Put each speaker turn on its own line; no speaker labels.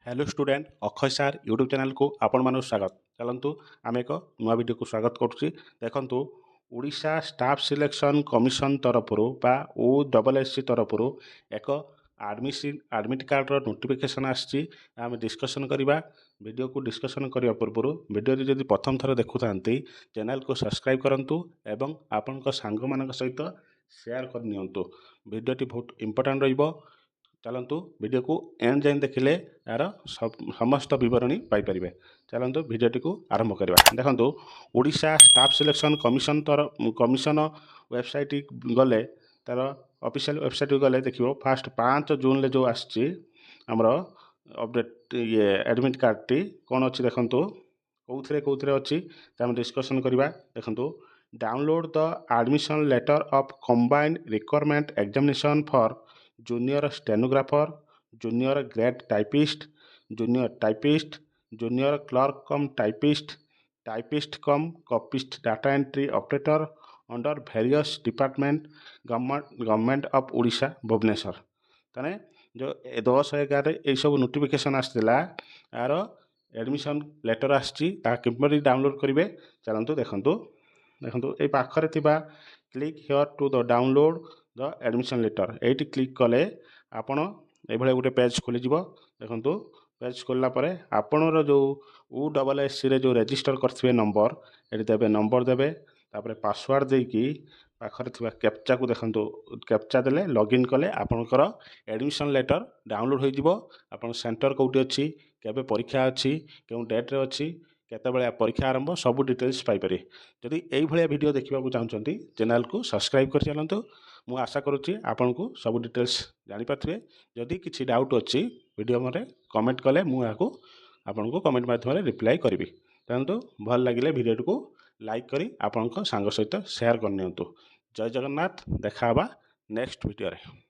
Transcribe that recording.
Hello student Akshay सार YouTube channel को आपण मानक स्वागत। चलतु आम एक नुआ वीडियो को स्वागत करुच्ची। देखु ओडिशा स्टाफ सिलेक्शन कमिशन तरफ OSSC तरफ एक आडमिट कार्ड नोटिफिकेशन आसी आम डिस्कसन करवा। वीडियो को डिस्कसन करने पूर्व वीडियो जब प्रथम थर देखुता चैनल को सब्सक्राइब करूँ एवं आपण सांग मान सहित शेयर करनी। वीडियोटी बहुत इंपोर्टेंट रहिबो। चलतु वीडियो को एंड जाए देखिले यार समस्त विवरणी पाइपर। चलतु वीडियोटी को आरंभ करवा। देखो Odisha staff selection commission website गले तार ऑफिशियल वेबसाइट गले देखिए फास्ट 5 जून जो आमर अपडेट ये एडमिट कार्ड टी कौन अच्छी देखु कौन अच्छी डिस्कसन करवा। देखो download the admission letter of combined requirement examination for junior stenographer, junior grade typist, junior clerk cum typist cum copyist data entry operator under various department government of Odisha Bhubaneswar. ताने जो 10/11 ये सब नोटिफिकेशन आसला यार एडमिशन लेटर आसपर डाउनलोड करेंगे। चलतु देखु ये पाखरे click here to the download the admission letter ये क्लिक कले आपण ये गोटे पेज खोल। देखु पेज खोलला परे आपणर जो OSSC रे जो रजिस्टर करथिबे नंबर ये देवे, नंबर देवे तापर पासवर्ड देकी पाखरे थिबा कैप्चा को देखु कैप्चा देले लॉगिन कले आपणकर एडमिशन लेटर डाउनलोड हो जिवो। आपण सेंटर कोठी अछि, केबे परीक्षा अछि, केउ डेट रे अछि, केतेबेले परीक्षा आरंभ सब डिटेल्स पाइपर। जदि यही भाया वीडियो देखा चाहते चैनल को सब्सक्राइब कर चलतु। मु आशा करुच्ची आपन को सब डिटेल्स जानीपारे। जदि किसी डाउट अच्छी वीडियो मरे कमेंट कले मुझे आपन को कमेंट माध्यम रिप्लाई करी। चलतु भल लगे वीडियो को लाइक करी आपण सांग सहित शेयर करनी। जय जगन्नाथ। देखा नेक्स्ट वीडियो रे।